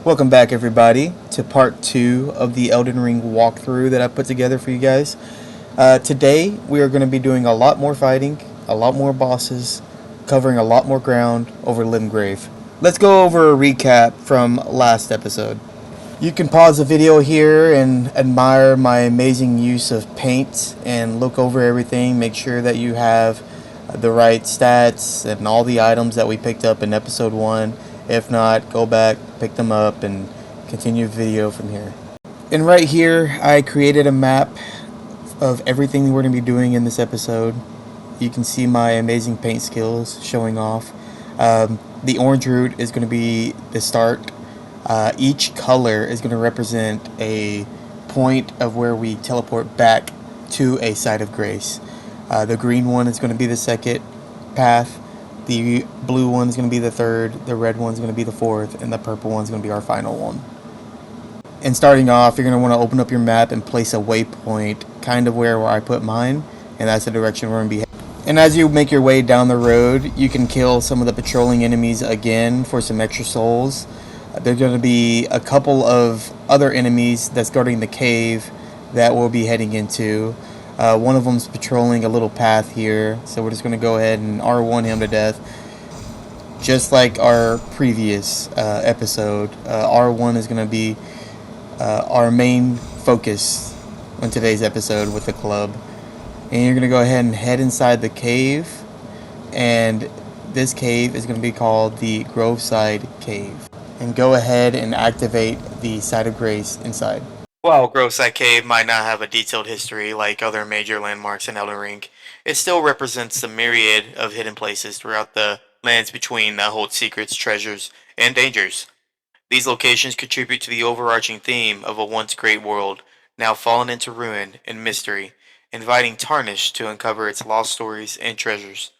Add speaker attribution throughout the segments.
Speaker 1: Welcome back, everybody, to part 2 of the Elden Ring walkthrough that I put together for you guys. Today, we are going to be doing a lot more fighting, a lot more bosses, covering a lot more ground over Limgrave. Let's go over a recap from last episode. You can pause the video here and admire my amazing use of paint and look over everything, make sure that you have the right stats and all the items that we picked up in episode 1. If not, go back, pick them up, and continue the video from here. And right here, I created a map of everything we're going to be doing in this episode. You can see my amazing paint skills showing off. The orange route is going to be the start. Each color is going to represent a point of where we teleport back to a site of grace. The green one is going to be the second path. The blue one is going to be the third. The red one is going to be the fourth. And the purple one is going to be our final one. And starting off, you're going to want to open up your map and place a waypoint kind of where I put mine. And that's the direction we're going to be heading. And as you make your way down the road, you can kill some of the patrolling enemies again for some extra souls. There's going to be a couple of other enemies that's guarding the cave that we'll be heading into. One of them's patrolling a little path here, so we're just going to go ahead and R1 him to death. Just like our previous episode, R1 is going to be our main focus on today's episode with the club. And you're going to go ahead and head inside the cave, and this cave is going to be called the Groveside Cave. And go ahead and activate the Site of Grace inside. While Groveside Cave might not have a detailed history like other major landmarks in Elden Ring, it still represents the myriad of hidden places throughout the lands between that hold secrets, treasures, and dangers. These locations contribute to the overarching theme of a once great world, now fallen into ruin and mystery, inviting Tarnish to uncover its lost stories and treasures.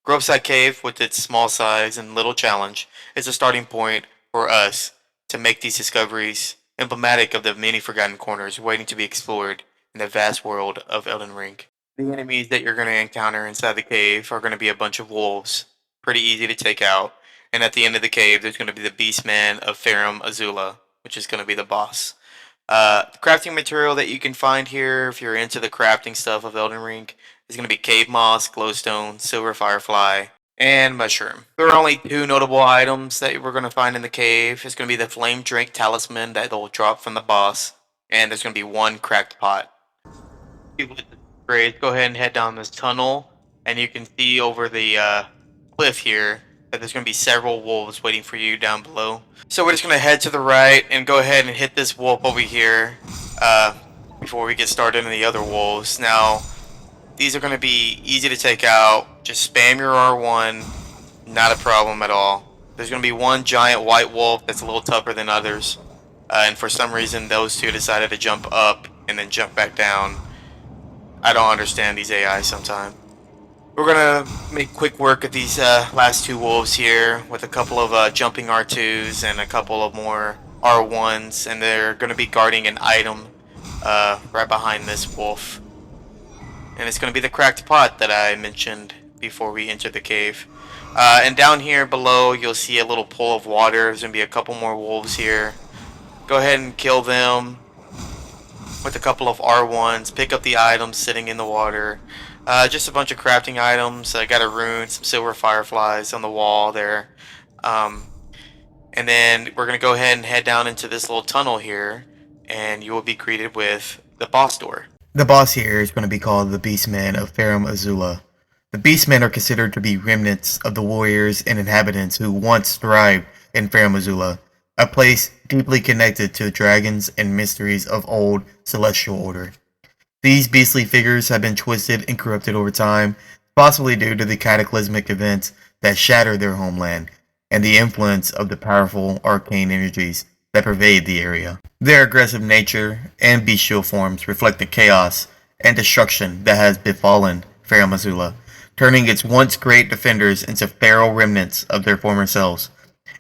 Speaker 1: Groveside Cave, with its small size and little challenge, is a starting point for us to make these discoveries emblematic of the many forgotten corners waiting to be explored in the vast world of Elden Ring. The enemies that you're going to encounter inside the cave are going to be a bunch of wolves, pretty easy to take out, and at the end of the cave there's going to be the Beastman of Farum Azula, which is going to be the boss. The crafting material that you can find here, if you're into the crafting stuff of Elden Ring, is going to be cave moss, glowstone, silver firefly, and mushroom. There are only two notable items that we're going to find in the cave. It's going to be the flame drink talisman that will drop from the boss, and there's going to be one cracked pot. If you lit the grade, go ahead and head down this tunnel, and you can see over the cliff here that there's going to be several wolves waiting for you down below. So we're just going to head to the right and go ahead and hit this wolf over here before we get started on the other wolves. Now, these are going to be easy to take out. Just spam your R1. Not a problem at all. There's going to be one giant white wolf that's a little tougher than others. And for some reason, those two decided to jump up and then jump back down. I don't understand these AI sometimes. We're going to make quick work of these last two wolves here with a couple of jumping R2s and a couple of more R1s. And they're going to be guarding an item right behind this wolf. And it's going to be the cracked pot that I mentioned before we entered the cave. And down here below, you'll see a little pool of water. There's going to be a couple more wolves here. Go ahead and kill them with a couple of R1s. Pick up the items sitting in the water. Just a bunch of crafting items. I got a rune, some silver fireflies on the wall there. And then we're going to go ahead and head down into this little tunnel here. And you will be greeted with the boss door. The boss here is going to be called the Beastmen of Farum Azula. The Beastmen are considered to be remnants of the warriors and inhabitants who once thrived in Farum Azula, a place deeply connected to the dragons and mysteries of old celestial order. These beastly figures have been twisted and corrupted over time, possibly due to the cataclysmic events that shattered their homeland, and the influence of the powerful arcane energies that pervade the area. Their aggressive nature and bestial forms reflect the chaos and destruction that has befallen Farum Azula, turning its once great defenders into feral remnants of their former selves.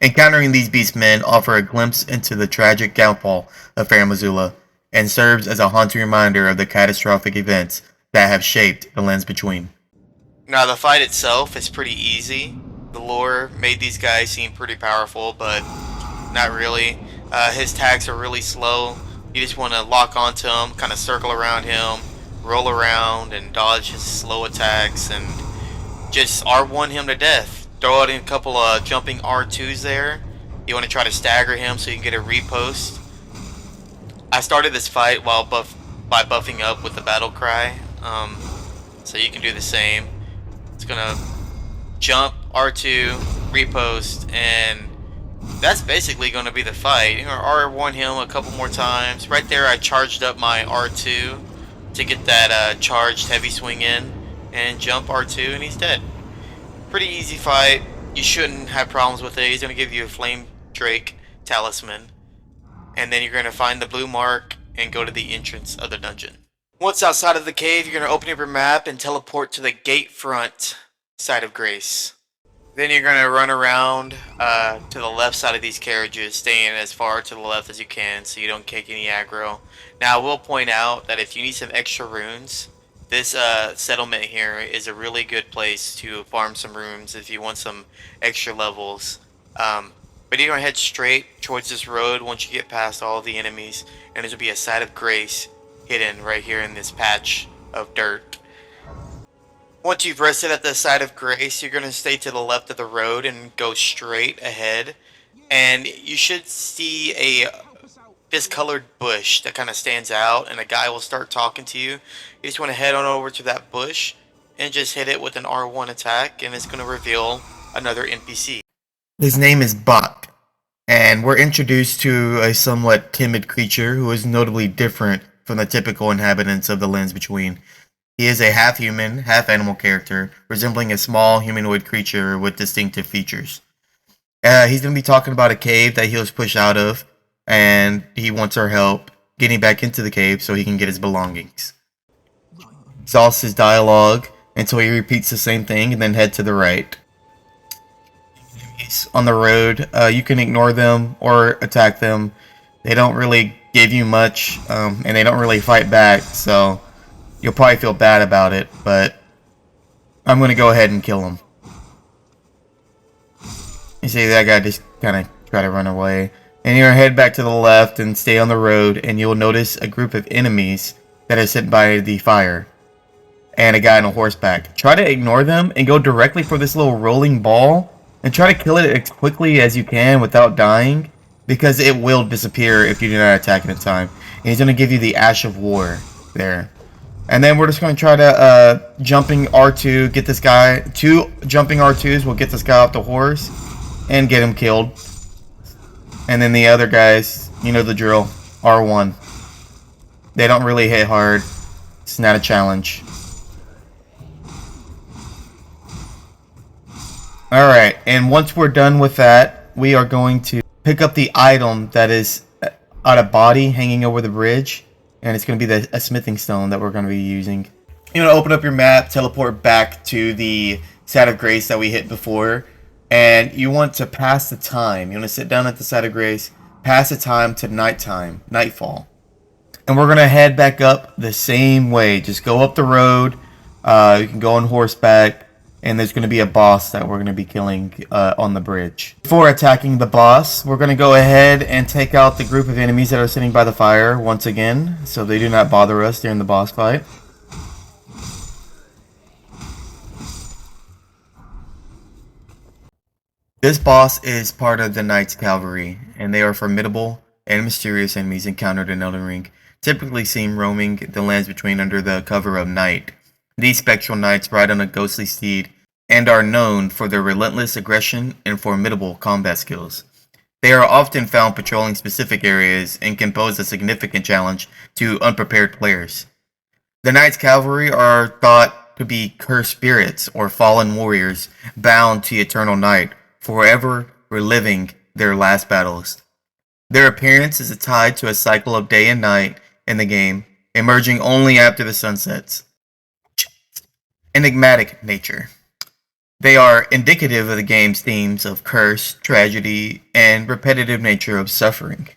Speaker 1: Encountering these beastmen offer a glimpse into the tragic downfall of Farum Azula, and serves as a haunting reminder of the catastrophic events that have shaped the lands between. Now, the fight itself is pretty easy. The lore made these guys seem pretty powerful, but not really. His attacks are really slow. You just want to lock onto him, kind of circle around him, roll around, and dodge his slow attacks, and just R1 him to death. Throw out in a couple of jumping R2s there. You want to try to stagger him so you can get a repost. I started this fight by buffing up with the battle cry, so you can do the same. It's gonna jump R2, repost, and that's basically going to be the fight. R1 him a couple more times. Right there, I charged up my R2 to get that charged heavy swing in, and jump R2, and he's dead. Pretty easy fight. You shouldn't have problems with it. He's going to give you a Flame Drake talisman, and then you're going to find the blue mark and go to the entrance of the dungeon. Once outside of the cave, you're going to open up your map and teleport to the gate front side of Grace. Then you're going to run around to the left side of these carriages, staying as far to the left as you can so you don't kick any aggro. Now I will point out that if you need some extra runes, this settlement here is a really good place to farm some runes if you want some extra levels. But you're going to head straight towards this road once you get past all the enemies, and there's going to be a side of Grace hidden right here in this patch of dirt. Once you've rested at the side of Grace, you're going to stay to the left of the road and go straight ahead. And you should see a discolored bush that kind of stands out, and a guy will start talking to you. You just want to head on over to that bush and just hit it with an R1 attack, and it's going to reveal another NPC. His name is Bach, and we're introduced to a somewhat timid creature who is notably different from the typical inhabitants of the Lands Between. He is a half-human, half-animal character, resembling a small humanoid creature with distinctive features. He's going to be talking about a cave that he was pushed out of, and he wants our help getting back into the cave so he can get his belongings. Exhausts his dialogue until he repeats the same thing and then head to the right. On the road, you can ignore them or attack them. They don't really give you much, and they don't really fight back, so you'll probably feel bad about it, but I'm going to go ahead and kill him. You see that guy just kind of try to run away. And you're going to head back to the left and stay on the road, and you'll notice a group of enemies that are sitting by the fire. And a guy on a horseback. Try to ignore them and go directly for this little rolling ball. And try to kill it as quickly as you can without dying, because it will disappear if you do not attack it in time. And he's going to give you the Ash of War there. And then we're just going to try to jumping R2, get this guy. 2 jumping R2s will get this guy off the horse and get him killed. And then the other guys, you know the drill, R1. They don't really hit hard. It's not a challenge. Alright, and once we're done with that, we are going to pick up the item that is on a body hanging over the bridge. And it's going to be a smithing stone that we're going to be using. You're going to open up your map, teleport back to the side of Grace that we hit before. And you want to pass the time. You want to sit down at the side of Grace, pass the time to nighttime, nightfall. And we're going to head back up the same way. Just go up the road. You can go on horseback. And there's going to be a boss that we're going to be killing on the bridge. Before attacking the boss, we're going to go ahead and take out the group of enemies that are sitting by the fire once again, so they do not bother us during the boss fight. This boss is part of the Knight's Cavalry, and they are formidable and mysterious enemies encountered in Elden Ring, typically seen roaming the Lands Between under the cover of night. These spectral knights ride on a ghostly steed and are known for their relentless aggression and formidable combat skills. They are often found patrolling specific areas and can pose a significant challenge to unprepared players. The Knight's Cavalry are thought to be cursed spirits or fallen warriors bound to eternal night, forever reliving their last battles. Their appearance is tied to a cycle of day and night in the game, emerging only after the sun sets. Enigmatic nature. They are indicative of the game's themes of curse, tragedy, and repetitive nature of suffering.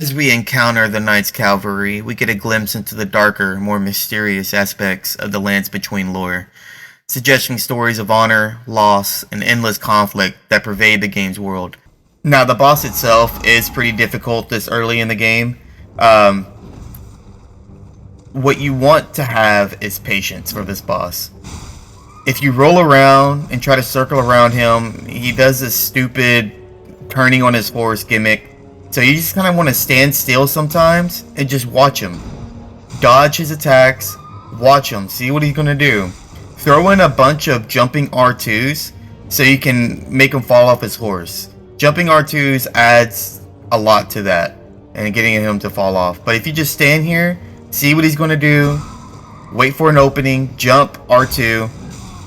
Speaker 1: As we encounter the Knight's Cavalry, we get a glimpse into the darker, more mysterious aspects of the Lands Between lore, suggesting stories of honor, loss, and endless conflict that pervade the game's world. Now, the boss itself is pretty difficult this early in the game. Um, what you want to have is patience for this boss. If you roll around and try to circle around him, he does this stupid turning on his horse gimmick. So you just kind of want to stand still sometimes and just watch him. Dodge his attacks, watch him, see what he's going to do. Throw in a bunch of jumping R2s so you can make him fall off his horse. Jumping R2s adds a lot to that and getting him to fall off. But if you just stand here, see what he's going to do, wait for an opening, jump R2,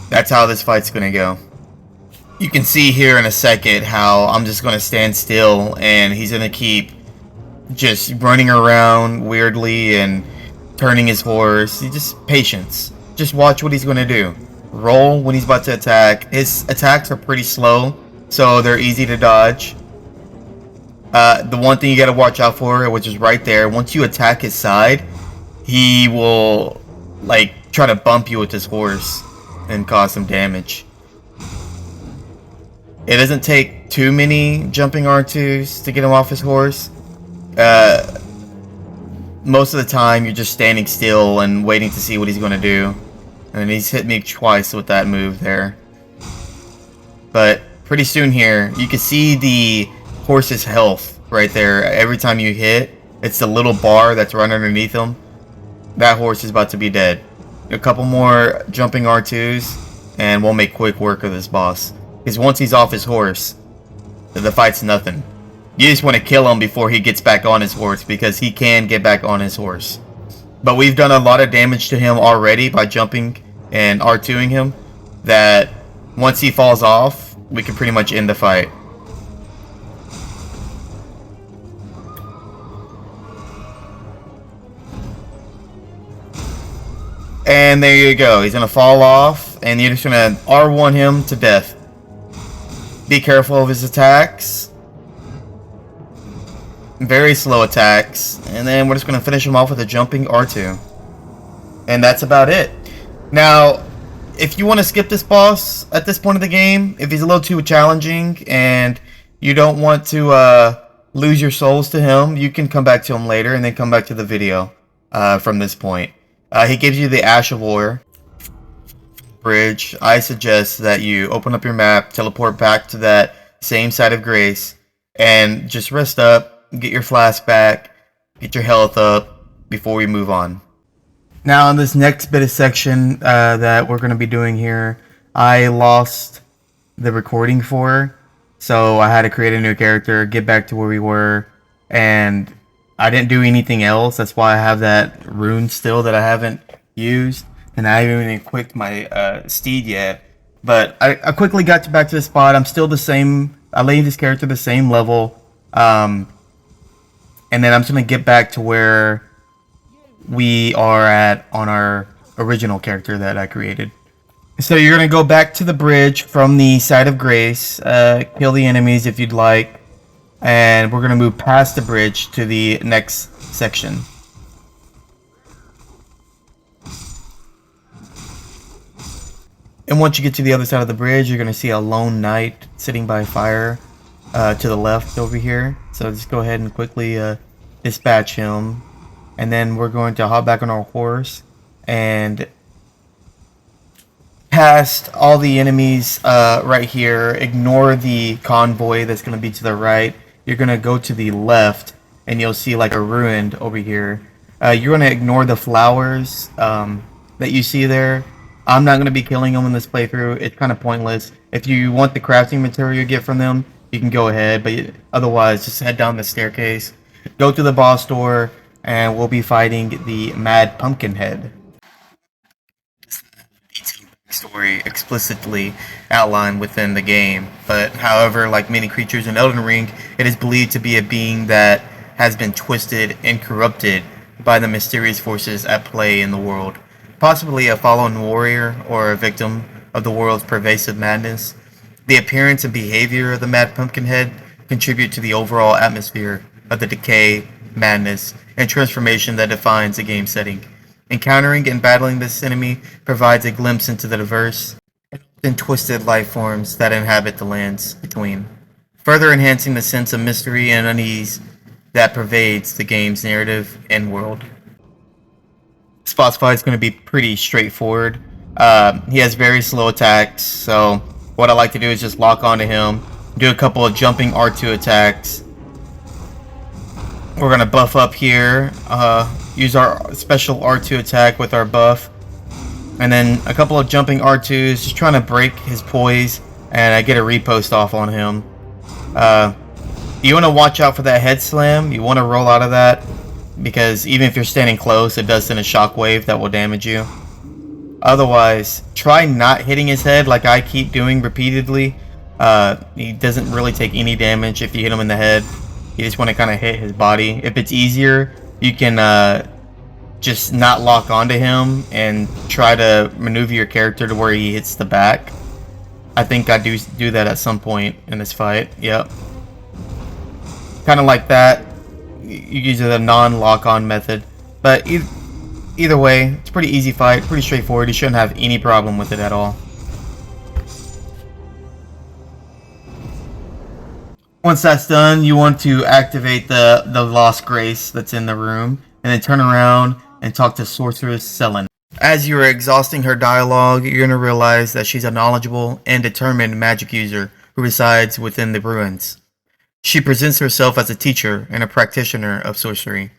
Speaker 1: that's how this fight's going to go. You can see here in a second how I'm just going to stand still and he's going to keep just running around weirdly and turning his horse. Just patience. Just watch what he's going to do. Roll when he's about to attack. His attacks are pretty slow, so they're easy to dodge. The one thing you got to watch out for, which is right there, once you attack his side, he will like try to bump you with his horse and cause some damage. It doesn't take too many jumping R2s to get him off his horse. Most of the time you're just standing still and waiting to see what he's going to do. And he's hit me twice with that move there. But pretty soon here, you can see the horse's health right there. Every time you hit, it's the little bar that's right underneath him. That horse is about to be dead. A couple more jumping R2s and we'll make quick work of this boss. Because once he's off his horse, the fight's nothing. You just want to kill him before he gets back on his horse, because he can get back on his horse. But we've done a lot of damage to him already by jumping and R2ing him, that once he falls off, we can pretty much end the fight. And there you go. He's going to fall off, and you're just going to R1 him to death. Be careful of his attacks. Very slow attacks. And then we're just going to finish him off with a jumping R2. And that's about it. Now, if you want to skip this boss at this point of the game, if he's a little too challenging and you don't want to lose your souls to him, you can come back to him later and then come back to the video from this point. He gives you the Ash of War bridge. I suggest that you open up your map, teleport back to that same side of grace, and just rest up, get your flask back, get your health up before we move on. Now, in this next bit of section that we're going to be doing here, I lost the recording for, so I had to create a new character, get back to where we were, and I didn't do anything else. That's why I have that rune still that I haven't used. And I haven't even equipped my steed yet. But I quickly got back to the spot. I'm still the same. I laid this character the same level. And then I'm just going to get back to where we are at on our original character that I created. So you're going to go back to the bridge from the side of grace. Kill the enemies if you'd like. And we're going to move past the bridge to the next section. And once you get to the other side of the bridge, you're going to see a lone knight sitting by a fire to the left over here. So just go ahead and quickly dispatch him. And then we're going to hop back on our horse and past all the enemies right here. Ignore the convoy that's going to be to the right. You're going to go to the left and you'll see like a ruin over here. You're going to ignore the flowers that you see there. I'm not going to be killing them in this playthrough. It's kind of pointless. If you want the crafting material you get from them, you can go ahead. But otherwise, just head down the staircase. Go to the boss door, and we'll be fighting the Mad Pumpkinhead. Story explicitly outlined within the game. But however, like many creatures in Elden Ring, it is believed to be a being that has been twisted and corrupted by the mysterious forces at play in the world. Possibly a fallen warrior or a victim of the world's pervasive madness. The appearance and behavior of the Mad Pumpkinhead contribute to the overall atmosphere of the decay, madness, and transformation that defines the game setting. Encountering and battling this enemy provides a glimpse into the diverse and twisted life forms that inhabit the lands between. further enhancing the sense of mystery and unease that pervades the game's narrative and world. This boss fight is going to be pretty straightforward. He has very slow attacks, so what I like to do is just lock onto him, do a couple of jumping R2 attacks. We're going to buff up here, use our special R2 attack with our buff, and then a couple of jumping R2s, just trying to break his poise, and I get a repost off on him. You want to watch out for that head slam. You want to roll out of that, because even if you're standing close, it does send a shockwave that will damage you. Otherwise, try not hitting his head like I keep doing repeatedly. He doesn't really take any damage if you hit him in the head. You just want to kind of hit his body. If it's easier, you can just not lock onto him and try to maneuver your character to where he hits the back. I think I do that at some point in this fight. Yep. Kind of like that. You use the non-lock-on method. But either way, it's a pretty easy fight, pretty straightforward. You shouldn't have any problem with it at all. Once that's done, you want to activate the Lost Grace that's in the room, and then turn around and talk to Sorceress Selene. As you are exhausting her dialogue, you're going to realize that she's a knowledgeable and determined magic user who resides within the ruins. She presents herself as a teacher and a practitioner of sorcery,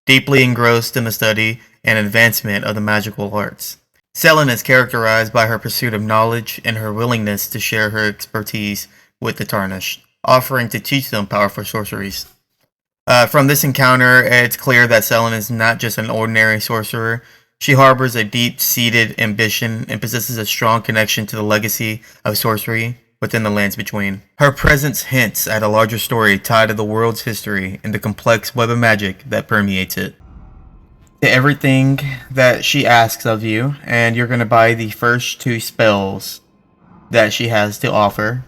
Speaker 1: deeply engrossed in the study and advancement of the magical arts. Selene is characterized by her pursuit of knowledge and her willingness to share her expertise with the Tarnished, offering to teach them powerful sorceries. From this encounter, it's clear that Selene is not just an ordinary sorcerer. She harbors a deep-seated ambition and possesses a strong connection to the legacy of sorcery within the lands between. Her presence hints at a larger story tied to the world's history and the complex web of magic that permeates it. To everything that she asks of you, and you're going to buy the first 2 spells that she has to offer,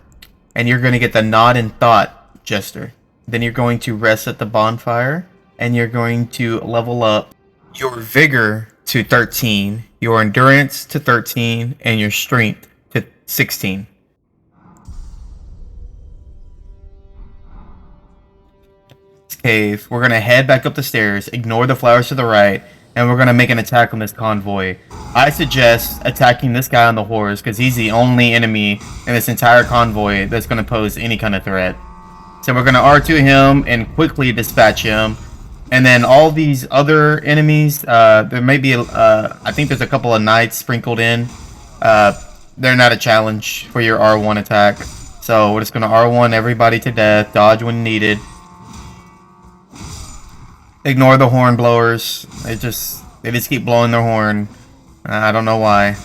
Speaker 1: and you're going to get the Nod and Thought Jester. Then you're going to rest at the bonfire, and you're going to level up your Vigor to 13, your Endurance to 13, and your Strength to 16. Cave, we're going to head back up the stairs, ignore the flowers to the right, and we're going to make an attack on this convoy. I suggest attacking this guy on the horse, because he's the only enemy in this entire convoy that's going to pose any kind of threat. So we're going to R2 him and quickly dispatch him. And then all these other enemies, there may be, I think there's a couple of knights sprinkled in. They're not a challenge for your R1 attack. So we're just going to R1 everybody to death, dodge when needed. Ignore the horn blowers. They just keep blowing their horn. I don't know why,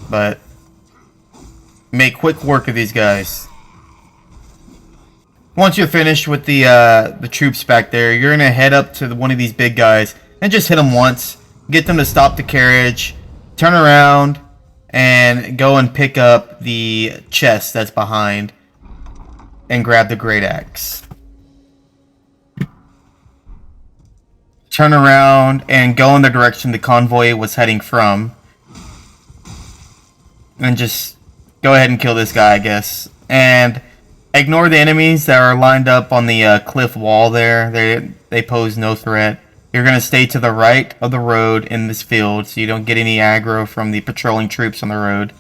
Speaker 1: but make quick work of these guys. Once you're finished with the troops back there, you're gonna head up to one of these big guys and just hit them once. Get them to stop the carriage, turn around, and go and pick up the chest that's behind, and grab the great axe. Turn around and go in the direction the convoy was heading from. And just go ahead and kill this guy, I guess. And ignore the enemies that are lined up on the cliff wall there. They pose no threat. You're going to stay to the right of the road in this field so you don't get any aggro from the patrolling troops on the road.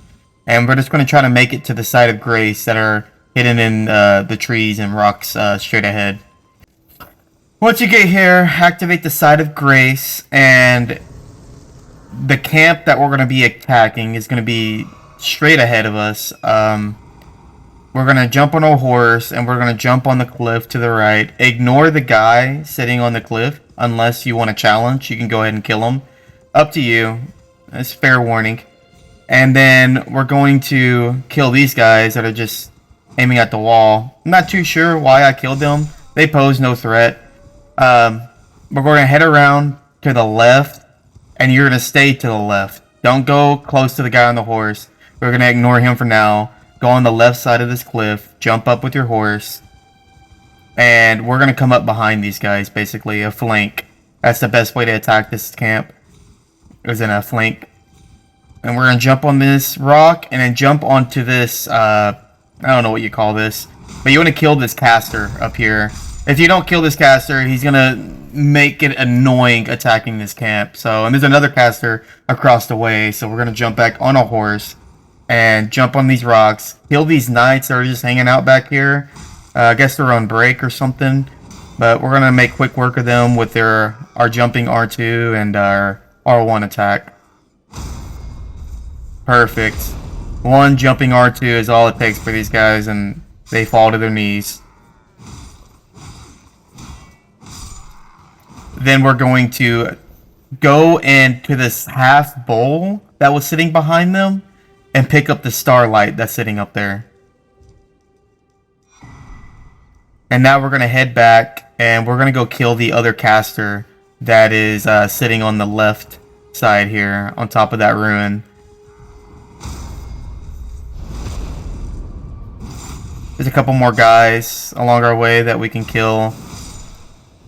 Speaker 1: And we're just going to try to make it to the site of grace that are hidden in the trees and rocks straight ahead. Once you get here, activate the site of grace, and the camp that we're going to be attacking is going to be straight ahead of us. We're going to jump on a horse, and we're going to jump on the cliff to the right. Ignore the guy sitting on the cliff, unless you want a challenge. You can go ahead and kill him. Up to you. That's fair warning. And then we're going to kill these guys that are just aiming at the wall. I'm not too sure why I killed them. They pose no threat. We're going to head around to the left, and you're going to stay to the left. Don't go close to the guy on the horse. We're going to ignore him for now. Go on the left side of this cliff, jump up with your horse, and we're going to come up behind these guys, basically, a flank. That's the best way to attack this camp, is in a flank. And we're going to jump on this rock, and then jump onto this, I don't know what you call this. But you want to kill this caster up here. If you don't kill this caster, he's going to make it annoying attacking this camp. So, and there's another caster across the way. So we're going to jump back on a horse and jump on these rocks. Kill these knights that are just hanging out back here. I guess they're on break or something. But we're going to make quick work of them with our jumping R2 and our R1 attack. Perfect. One jumping R2 is all it takes for these guys, and they fall to their knees. Then we're going to go into this half bowl that was sitting behind them and pick up the starlight that's sitting up there. And now we're going to head back and we're going to go kill the other caster that is sitting on the left side here on top of that ruin. There's a couple more guys along our way that we can kill.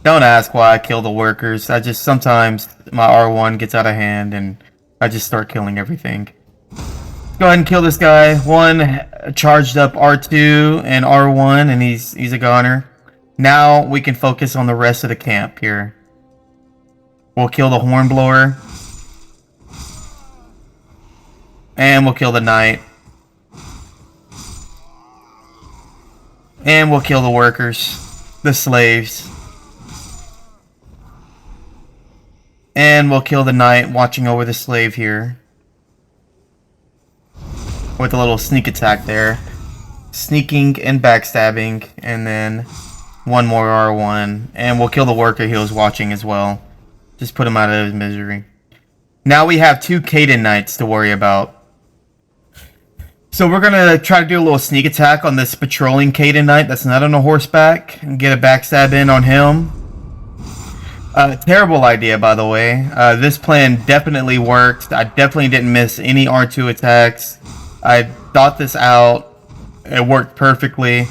Speaker 1: Don't ask why I kill the workers. I just sometimes my R1 gets out of hand and I just start killing everything. Let's go ahead and kill this guy. One charged up R2 and R1 and he's a goner. Now we can focus on the rest of the camp here. We'll kill the hornblower. And we'll kill the knight. And we'll kill the workers, the slaves. And we'll kill the knight watching over the slave here. With a little sneak attack there. Sneaking and backstabbing. And then one more R1. And we'll kill the worker he was watching as well. Just put him out of his misery. Now we have 2 Caden knights to worry about. So we're going to try to do a little sneak attack on this patrolling Caden knight that's not on a horseback. And get a backstab in on him. Terrible idea, by the way. This plan definitely worked. I definitely didn't miss any R2 attacks. I thought this out. It worked perfectly.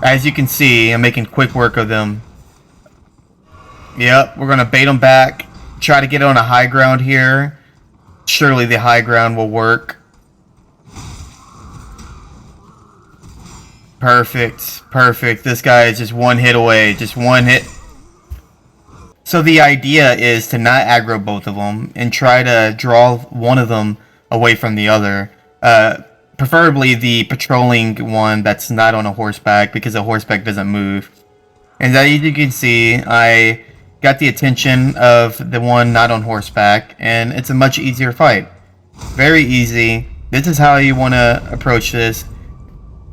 Speaker 1: As you can see, I'm making quick work of them. Yep, we're going to bait them back. Try to get on a high ground here. Surely the high ground will work. Perfect. Perfect. This guy is just one hit away. Just one hit. So the idea is to not aggro both of them and try to draw one of them away from the other. Preferably the patrolling one that's not on a horseback because a horseback doesn't move. And as you can see, I got the attention of the one not on horseback and it's a much easier fight. Very easy. This is how you want to approach this.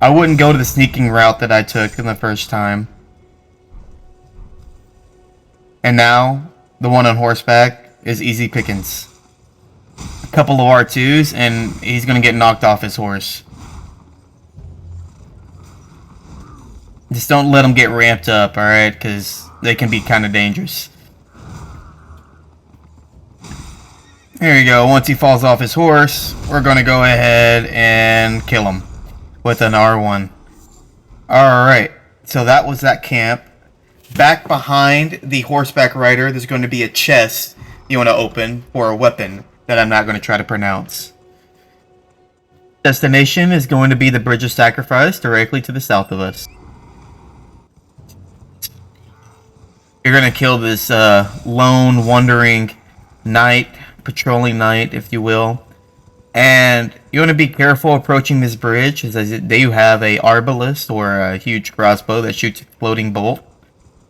Speaker 1: I wouldn't go to the sneaking route that I took in the first time. And now, the one on horseback is easy pickings. A couple of R2s, and he's going to get knocked off his horse. Just don't let them get ramped up, alright? Because they can be kind of dangerous. There you go. Once he falls off his horse, we're going to go ahead and kill him with an R1. Alright, so that was that camp. Back behind the horseback rider, there's going to be a chest you want to open for a weapon that I'm not going to try to pronounce. Destination is going to be the Bridge of Sacrifice directly to the south of us. You're going to kill this lone, wandering knight, patrolling knight, if you will. And you want to be careful approaching this bridge, as they have a arbalist or a huge crossbow that shoots a floating bolt.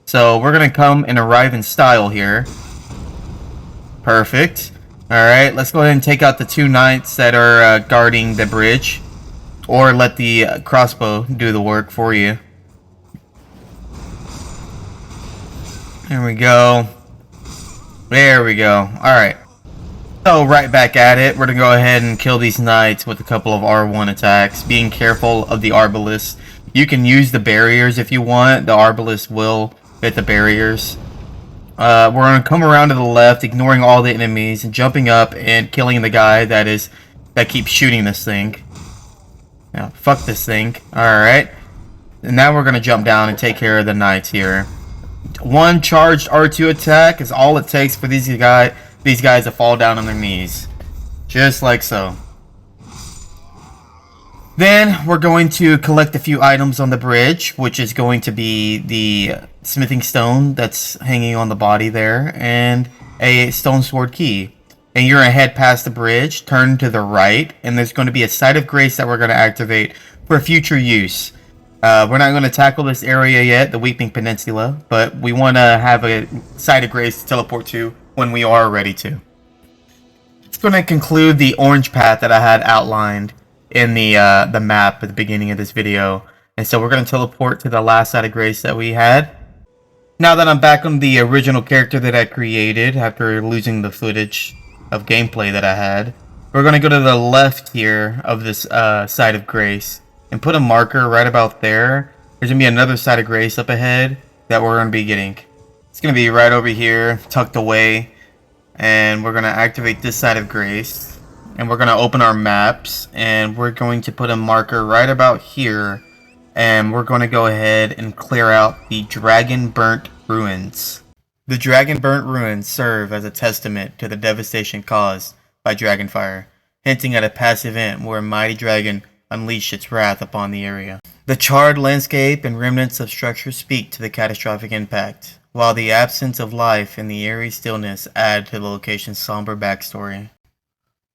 Speaker 1: So we're going to come and arrive in style here. Perfect. Alright, let's go ahead and take out the 2 knights that are guarding the bridge. Or let the crossbow do the work for you. There we go. There we go. Alright. So right back at it. We're going to go ahead and kill these knights with a couple of R1 attacks. Being careful of the arbalist. You can use the barriers if you want. The arbalist will hit the barriers. We're going to come around to the left, ignoring all the enemies, and jumping up and killing the guy that keeps shooting this thing. Now, fuck this thing. Alright. And now we're going to jump down and take care of the knights here. One charged R2 attack is all it takes for these guys to fall down on their knees. Just like so. Then we're going to collect a few items on the bridge, which is going to be the smithing stone that's hanging on the body there, and a stone sword key. And you're gonna head past the bridge, turn to the right, and there's going to be a site of grace that we're going to activate for future use. We're not going to tackle this area yet, the Weeping Peninsula, but we want to have a site of grace to teleport to when we are ready to. It's going to conclude the orange path that I had outlined in the map at the beginning of this video. And so we're going to teleport to the last site of grace that we had. Now that I'm back on the original character that I created after losing the footage of gameplay that I had, we're going to go to the left here of this site of grace and put a marker right about there. There's going to be another site of grace up ahead that we're going to be getting. It's going to be right over here, tucked away, and we're going to activate this site of grace, and we're going to open our maps, and we're going to put a marker right about here, and we're going to go ahead and clear out the Dragon Burnt Ruins. The Dragon Burnt Ruins serve as a testament to the devastation caused by Dragonfire, hinting at a past event where a mighty dragon unleashed its wrath upon the area. The charred landscape and remnants of structures speak to the catastrophic impact, while the absence of life and the eerie stillness add to the location's somber backstory.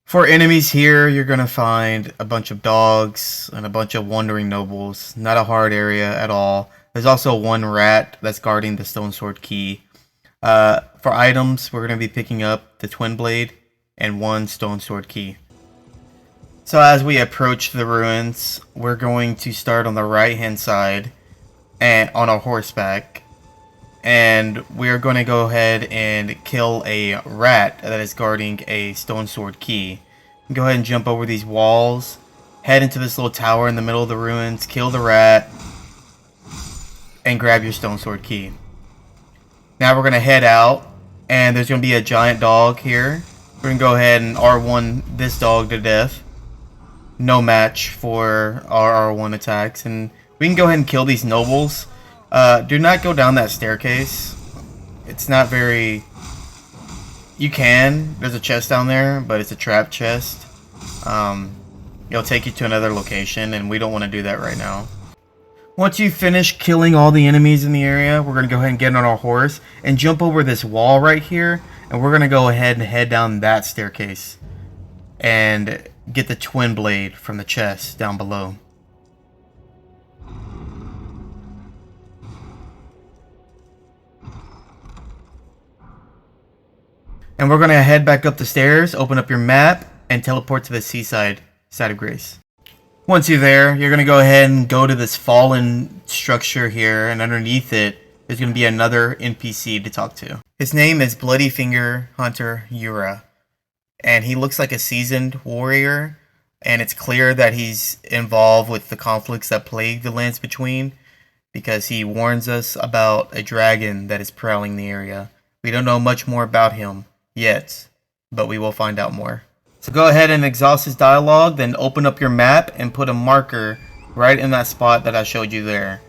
Speaker 1: For enemies here, you're going to find a bunch of dogs and a bunch of wandering nobles. Not a hard area at all. There's also one rat that's guarding the stone sword key. For items, we're going to be picking up the twin blade and one stone sword key. So as we approach the ruins, we're going to start on the right hand side and on a horseback, and we're going to go ahead and kill a rat that is guarding a stone sword key. Go ahead and jump over these walls, head into this little tower in the middle of the ruins, kill the rat, and grab your stone sword key. Now we're going to head out, and there's going to be a giant dog here. We're going to go ahead and R1 this dog to death. No match for our R1 attacks, and we can go ahead and kill these nobles. Do not go down that staircase. It's not very... You can. There's a chest down there, but it's a trap chest. It'll take you to another location, and we don't want to do that right now. Once you finish killing all the enemies in the area, we're going to go ahead and get on our horse and jump over this wall right here, and we're going to go ahead and head down that staircase and get the twin blade from the chest down below. And we're going to head back up the stairs, open up your map, and teleport to the seaside side of grace. Once you're there, you're going to go ahead and go to this fallen structure here, and underneath it, there's going to be another NPC to talk to. His name is Bloody Finger Hunter Yura, and he looks like a seasoned warrior, and it's clear that he's involved with the conflicts that plague the lands between, because he warns us about a dragon that is prowling the area. We don't know much more about him yet, but we will find out more. So go ahead and exhaust his dialogue, then open up your map and put a marker right in that spot that I showed you there.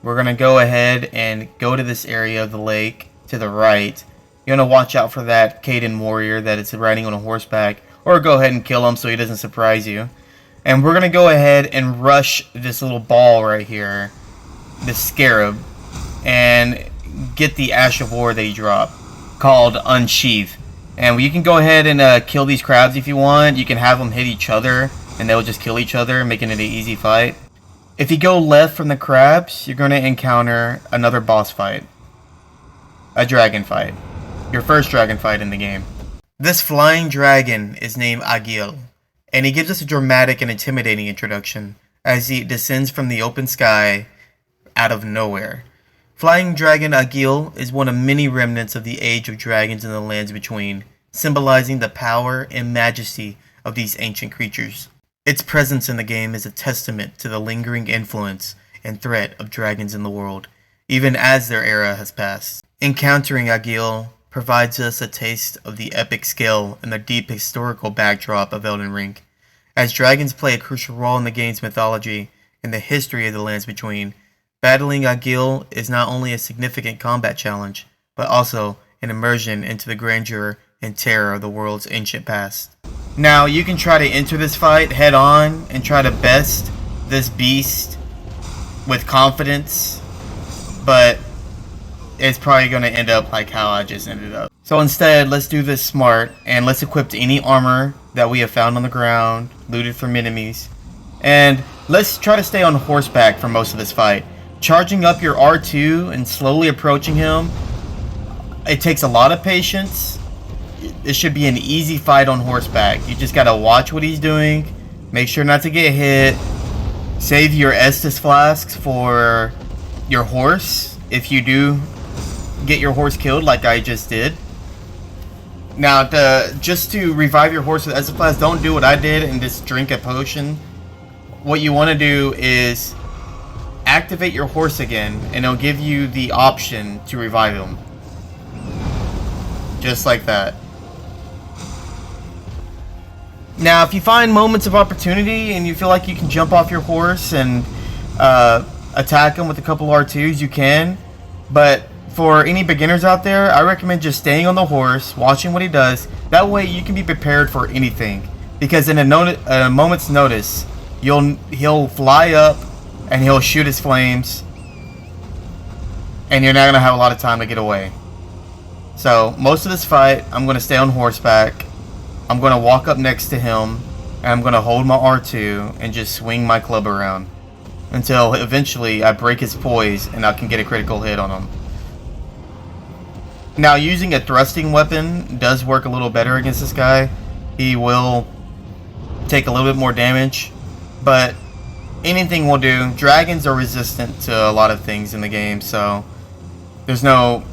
Speaker 1: We're going to go ahead and go to this area of the lake to the right. You're going to watch out for that Caden warrior that is riding on a horseback, or go ahead and kill him so he doesn't surprise you. And we're going to go ahead and rush this little ball right here, this scarab, and get the Ash of War that he dropped, called Unsheath. And you can go ahead and kill these crabs if you want. You can have them hit each other, and they'll just kill each other, making it an easy fight. If you go left from the crabs, you're going to encounter another boss fight. A dragon fight. Your first dragon fight in the game. This flying dragon is named Agil, and he gives us a dramatic and intimidating introduction as he descends from the open sky out of nowhere. Flying Dragon Agil is one of many remnants of the age of dragons in the lands between, symbolizing the power and majesty of these ancient creatures. Its presence in the game is a testament to the lingering influence and threat of dragons in the world, even as their era has passed. Encountering Agil provides us a taste of the epic scale and the deep historical backdrop of Elden Ring, as dragons play a crucial role in the game's mythology and the history of the lands between. Battling Agil is not only a significant combat challenge, but also an immersion into the grandeur and terror of the world's ancient past. Now, you can try to enter this fight head on and try to best this beast with confidence, but it's probably going to end up like how I just ended up. So instead, let's do this smart, and let's equip any armor that we have found on the ground, looted from enemies, and let's try to stay on horseback for most of this fight. Charging up your R2 and slowly approaching him, it takes a lot of patience. It should be an easy fight on horseback. You just gotta watch what he's doing, make sure not to get hit, save your Estus flasks for your horse if you do get your horse killed like I just did. Now, just to revive your horse with Estus flasks, don't do what I did and just drink a potion. What you want to do is activate your horse again, and it'll give you the option to revive him. Just like that. Now, if you find moments of opportunity and you feel like you can jump off your horse and attack him with a couple R2s, you can. But for any beginners out there, I recommend just staying on the horse, watching what he does. That way you can be prepared for anything. Because in a moment's notice, he'll fly up and he'll shoot his flames, and you're not going to have a lot of time to get away. So most of this fight, I'm going to stay on horseback. I'm going to walk up next to him, and I'm going to hold my R2 and just swing my club around until eventually I break his poise and I can get a critical hit on him. Now, using a thrusting weapon does work a little better against this guy. He will take a little bit more damage, but anything will do. Dragons are resistant to a lot of things in the game, so there's no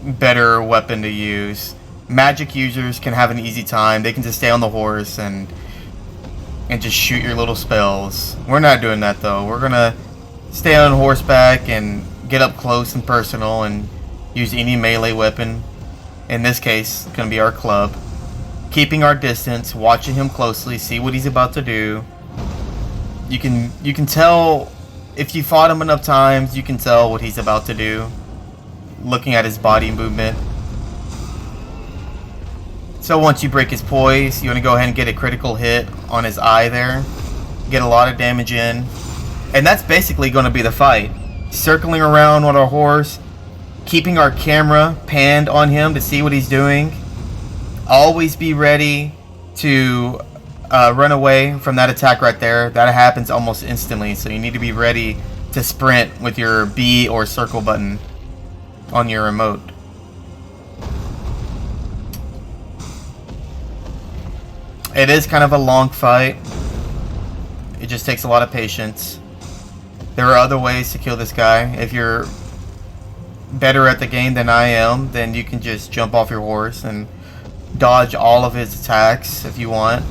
Speaker 1: better weapon to use. Magic users can have an easy time. They can just stay on the horse and just shoot your little spells. We're not doing that though. We're gonna stay on horseback and get up close and personal and use any melee weapon. In this case, it's gonna be our club. Keeping our distance, watching him closely, see what he's about to do. You can tell if you fought him enough times. You can tell what he's about to do, looking at his body movement. So once you break his poise, you want to go ahead and get a critical hit on his eye there. Get a lot of damage in. And that's basically going to be the fight. Circling around on our horse, keeping our camera panned on him to see what he's doing. Always be ready to run away from that attack right there. That happens almost instantly, so you need to be ready to sprint with your B or circle button on your remote. It is kind of a long fight. It just takes a lot of patience. There are other ways to kill this guy. If you're better at the game than I am, then you can just jump off your horse and dodge all of his attacks if you want.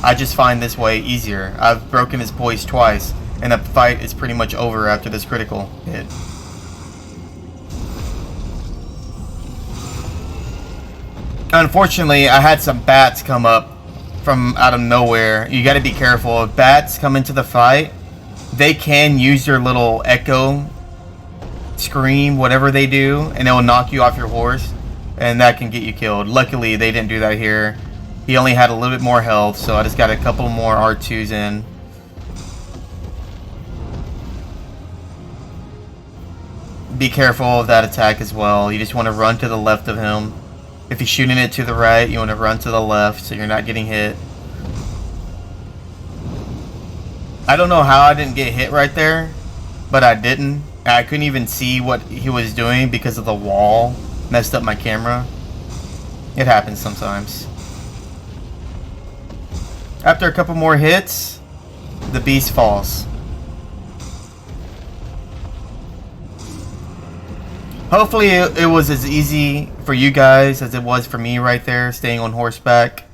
Speaker 1: I just find this way easier. I've broken his poise twice, and the fight is pretty much over after this critical hit. Unfortunately, I had some bats come up from out of nowhere. You gotta be careful. If bats come into the fight, they can use their little echo scream, whatever they do, and it will knock you off your horse, and that can get you killed. Luckily, they didn't do that here. He only had a little bit more health, so I just got a couple more R2s in. Be careful of that attack as well. You just want to run to the left of him. If he's shooting it to the right, you want to run to the left so you're not getting hit. I don't know how I didn't get hit right there, but I didn't. I couldn't even see what he was doing because of the wall. Messed up my camera. It happens sometimes. After a couple more hits, the beast falls. Hopefully it was as easy for you guys as it was for me right there, staying on horseback.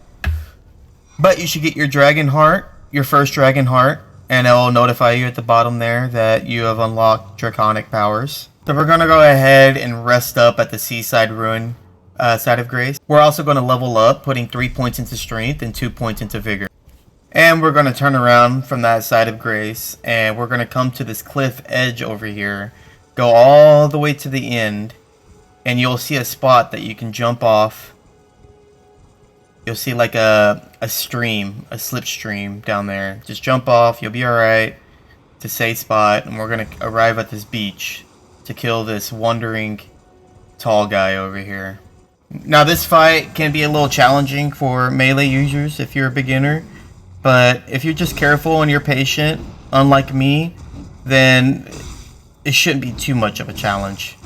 Speaker 1: But you should get your dragon heart, your first dragon heart, and it will notify you at the bottom there that you have unlocked draconic powers. So we're going to go ahead and rest up at the Seaside Ruin side of Grace. We're also going to level up, putting 3 points into strength and 2 points into vigor. And we're going to turn around from that side of Grace, and we're going to come to this cliff edge over here. Go all the way to the end, and you'll see a spot that you can jump off. You'll see like a stream, a slipstream down there. Just jump off, you'll be alright. to safe spot, and we're gonna arrive at this beach to kill this wandering tall guy over here. Now this fight can be a little challenging for melee users if you're a beginner, but if you're just careful and you're patient, unlike me, then it shouldn't be too much of a challenge.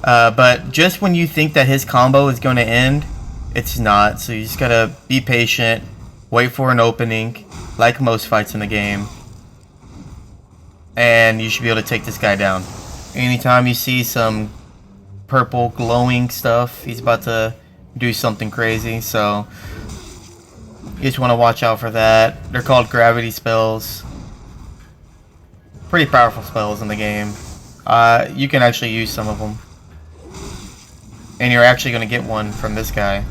Speaker 1: But just when you think that his combo is going to end, it's not. So you just gotta be patient, wait for an opening, like most fights in the game, and you should be able to take this guy down. Anytime you see some purple glowing stuff, he's about to do something crazy, so you just want to watch out for that. They're called gravity spells. Pretty powerful spells in the game. You can actually use some of them, and you're actually going to get one from this guy.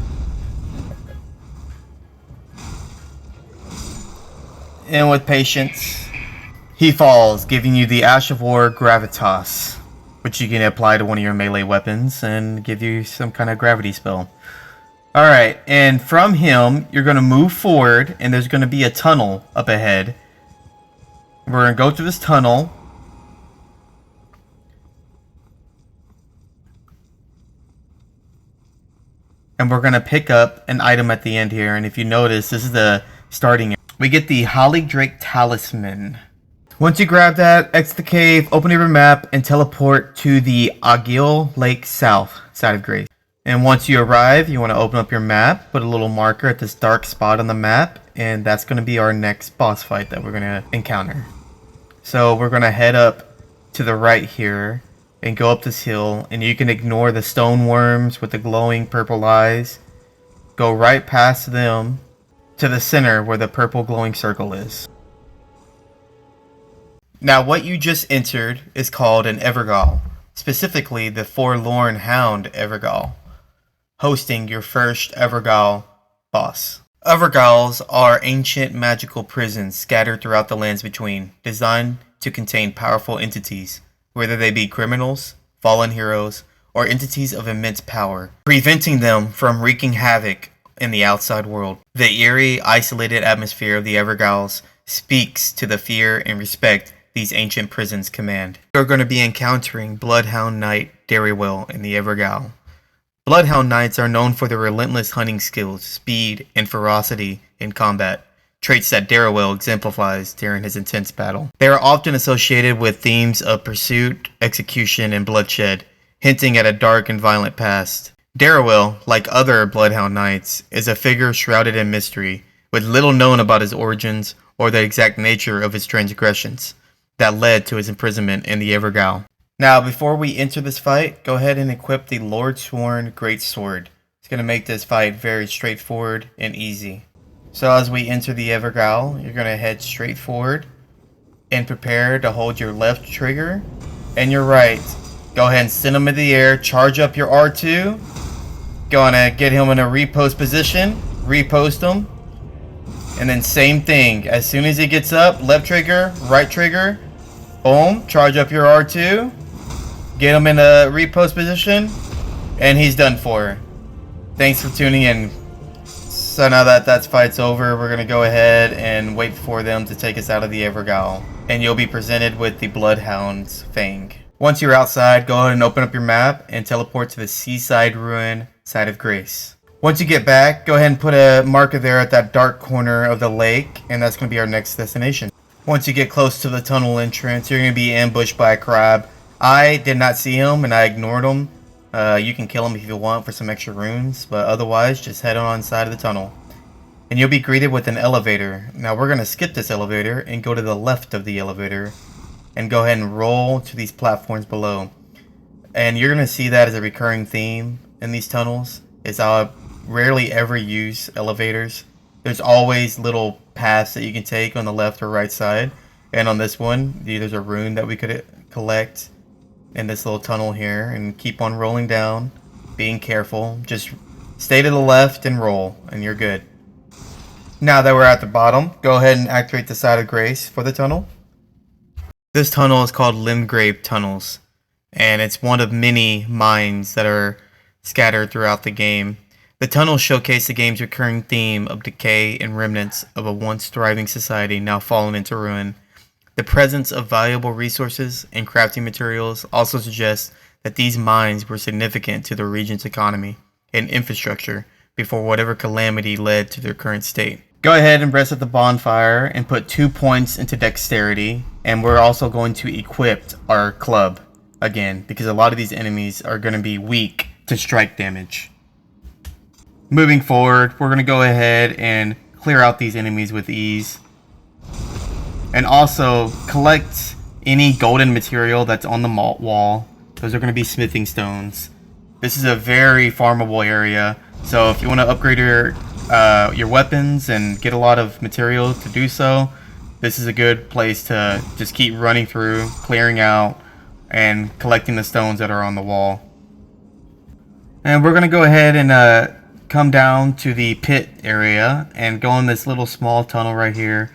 Speaker 1: And with patience, he falls, giving you the Ash of War Gravitas, which you can apply to one of your melee weapons and give you some kind of gravity spell. Alright, and from him, you're going to move forward, and there's going to be a tunnel up ahead. We're going to go through this tunnel. And we're going to pick up an item at the end here, and if you notice, this is the starting area. We get the Holly Drake Talisman. Once you grab that, exit the cave, open your map, and teleport to the Agil Lake South side of Grace. And once you arrive, you want to open up your map, put a little marker at this dark spot on the map, and that's going to be our next boss fight that we're going to encounter. So we're going to head up to the right here and go up this hill, and you can ignore the stone worms with the glowing purple eyes. Go right past them to the center where the purple glowing circle is. Now what you just entered is called an Evergaol, specifically the Forlorn Hound Evergaol, hosting your first Evergaol boss. Evergaols are ancient magical prisons scattered throughout the lands between, designed to contain powerful entities, whether they be criminals, fallen heroes, or entities of immense power, preventing them from wreaking havoc in the outside world. The eerie, isolated atmosphere of the Evergaols speaks to the fear and respect these ancient prisons command. You're going to be encountering Bloodhound Knight Darrywell in the Evergaol. Bloodhound Knights are known for their relentless hunting skills, speed, and ferocity in combat, traits that Darrywell exemplifies during his intense battle. They are often associated with themes of pursuit, execution, and bloodshed, hinting at a dark and violent past. Darrywell, like other Bloodhound Knights, is a figure shrouded in mystery, with little known about his origins or the exact nature of his transgressions that led to his imprisonment in the Evergaol. Now, before we enter this fight, go ahead and equip the Lordsworn Greatsword. It's going to make this fight very straightforward and easy. So as we enter the Evergaol, you're going to head straight forward and prepare to hold your left trigger and your right. Go ahead and send him in the air, charge up your R2, gonna get him in a repost position, repost him, and then same thing, as soon as he gets up, left trigger, right trigger, boom, charge up your R2, get him in a repost position, and he's done for. Thanks for tuning in. So now that fight's over, we're gonna go ahead and wait for them to take us out of the Evergaol, and you'll be presented with the Bloodhound's Fang. Once you're outside, go ahead and open up your map and teleport to the Seaside Ruin side of Grace. Once you get back, go ahead and put a marker there at that dark corner of the lake, and that's going to be our next destination. Once you get close to the tunnel entrance, you're going to be ambushed by a crab. I did not see him, and I ignored him. You can kill him if you want for some extra runes, but otherwise, just head on inside of the tunnel. And you'll be greeted with an elevator. Now, we're going to skip this elevator and go to the left of the elevator and go ahead and roll to these platforms below. And you're going to see that as a recurring theme in these tunnels, is I rarely ever use elevators. There's always little paths that you can take on the left or right side. And on this one, there's a rune that we could collect in this little tunnel here, and keep on rolling down, being careful. Just stay to the left and roll, and you're good. Now that we're at the bottom, go ahead and activate the Side of Grace for the tunnel. This tunnel is called Limgrave Tunnels, and it's one of many mines that are scattered throughout the game. The tunnels showcase the game's recurring theme of decay and remnants of a once thriving society now fallen into ruin. The presence of valuable resources and crafting materials also suggests that these mines were significant to the region's economy and infrastructure before whatever calamity led to their current state. Go ahead and rest at the bonfire and put 2 points into dexterity, and we're also going to equip our club again because a lot of these enemies are going to be weak to strike damage. Moving forward, we're going to go ahead and clear out these enemies with ease. And also collect any golden material that's on the wall. Those are going to be smithing stones. This is a very farmable area, so if you want to upgrade your weapons and get a lot of material to do so, this is a good place to just keep running through, clearing out, and collecting the stones that are on the wall. And we're going to go ahead and come down to the pit area and go in this little small tunnel right here.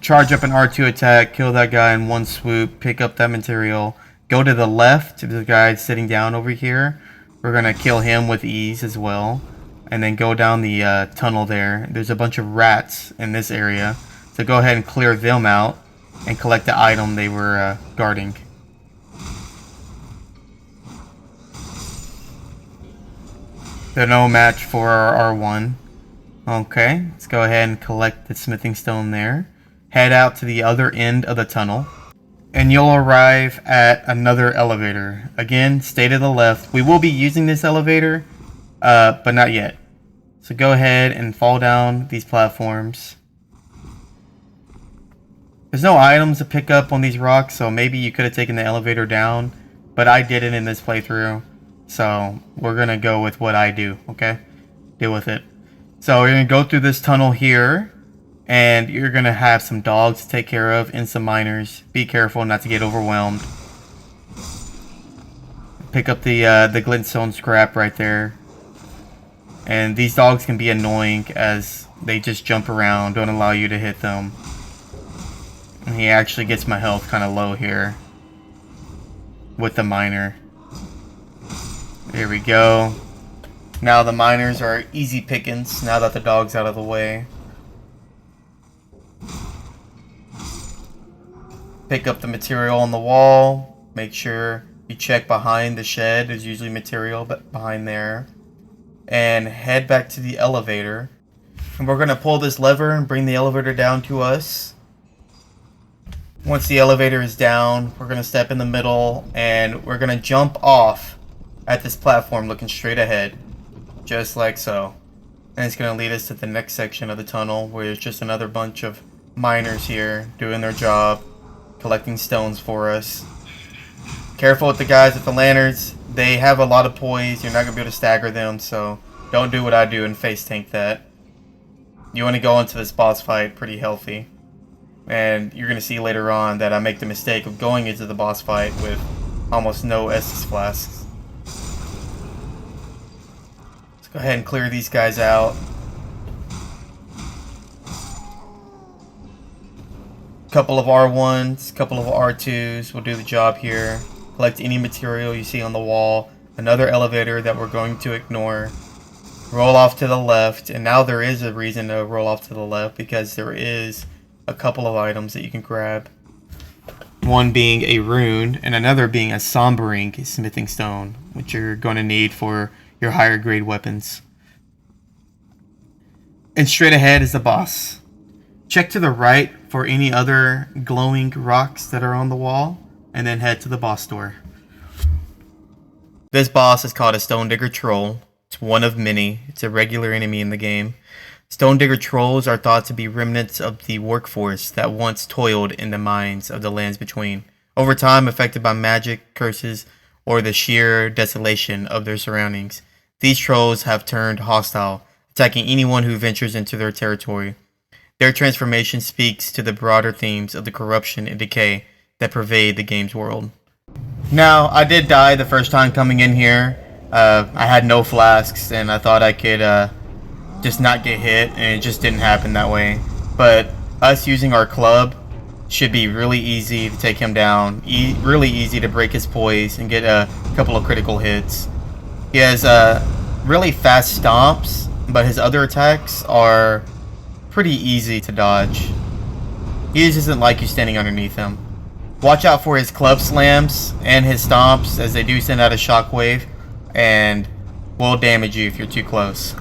Speaker 1: Charge up an R2 attack, kill that guy in one swoop, pick up that material. Go to the left to the guy sitting down over here. We're going to kill him with ease as well. And then go down the tunnel there. There's a bunch of rats in this area. So go ahead and clear them out and collect the item they were guarding. They're no match for our R1. Okay, let's go ahead and collect the smithing stone there. Head out to the other end of the tunnel. And you'll arrive at another elevator. Again, stay to the left. We will be using this elevator, but not yet. So go ahead and fall down these platforms. There's no items to pick up on these rocks, so maybe you could have taken the elevator down, but I didn't in this playthrough. So we're going to go with what I do, okay? Deal with it. So we're going to go through this tunnel here. And you're going to have some dogs to take care of and some miners. Be careful not to get overwhelmed. Pick up the glintstone scrap right there. And these dogs can be annoying as they just jump around, don't allow you to hit them. And he actually gets my health kind of low here with the miner. There we go. Now the miners are easy pickings now that the dog's out of the way. Pick up the material on the wall. Make sure you check behind the shed. There's usually material behind there. And head back to the elevator. And we're going to pull this lever and bring the elevator down to us. Once the elevator is down, we're going to step in the middle and we're going to jump off at this platform looking straight ahead. Just like so. And it's going to lead us to the next section of the tunnel where there's just another bunch of miners here doing their job. Collecting stones for us. Careful with the guys with the lanterns. They have a lot of poise. You're not going to be able to stagger them, so don't do what I do and face tank that. You want to go into this boss fight pretty healthy. And you're going to see later on that I make the mistake of going into the boss fight with almost no Estus flasks. Let's go ahead and clear these guys out. Couple of R1s, couple of R2s will do the job here. Collect any material you see on the wall. Another elevator that we're going to ignore. Roll off to the left, and now there is a reason to roll off to the left because there is a couple of items that you can grab. One being a rune and another being a sombering smithing stone, which you're going to need for your higher grade weapons. And straight ahead is the boss. Check to the right for any other glowing rocks that are on the wall, and then head to the boss door. This boss is called a Stone Digger Troll. It's one of many. It's a regular enemy in the game. Stone Digger Trolls are thought to be remnants of the workforce that once toiled in the mines of the lands between, over time affected by magic, curses, or the sheer desolation of their surroundings. These trolls have turned hostile, attacking anyone who ventures into their territory. Their transformation speaks to the broader themes of the corruption and decay that pervade the game's world. Now, I did die the first time coming in here. I had no flasks, and I thought I could just not get hit, and it just didn't happen that way. But us using our club should be really easy to take him down. Really easy to break his poise and get a couple of critical hits. He has really fast stomps, but his other attacks are pretty easy to dodge. He just doesn't like you standing underneath him. Watch out for his club slams and his stomps, as they do send out a shockwave and will damage you if you're too close.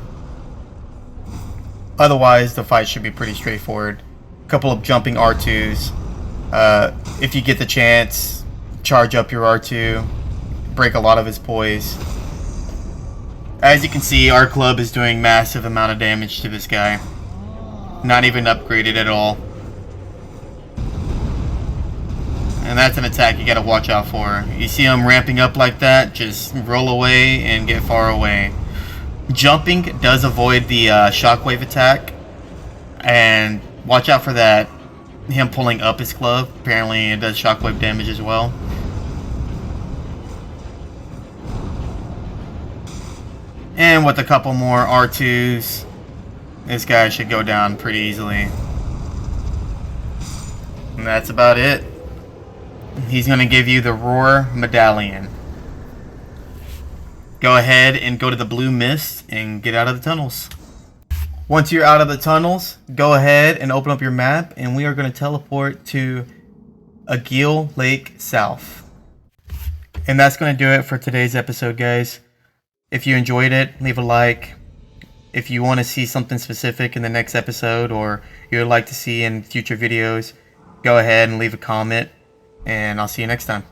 Speaker 1: Otherwise, the fight should be pretty straightforward. A couple of jumping R2s. If you get the chance, charge up your R2. Break a lot of his poise. As you can see, our club is doing massive amount of damage to this guy. Not even upgraded at all. And that's an attack you gotta watch out for. You see him ramping up like that, just roll away and get far away. Jumping does avoid the shockwave attack. And watch out for that. Him pulling up his club. Apparently it does shockwave damage as well. And with a couple more R2s, this guy should go down pretty easily. And that's about it. He's going to give you the Roar Medallion. Go ahead and go to the blue mist and get out of the tunnels. Once you're out of the tunnels, go ahead and open up your map, and we are going to teleport to Agil Lake South. And that's going to do it for today's episode, guys. If you enjoyed it, leave a like. If you want to see something specific in the next episode, or you would like to see in future videos, go ahead and leave a comment. And I'll see you next time.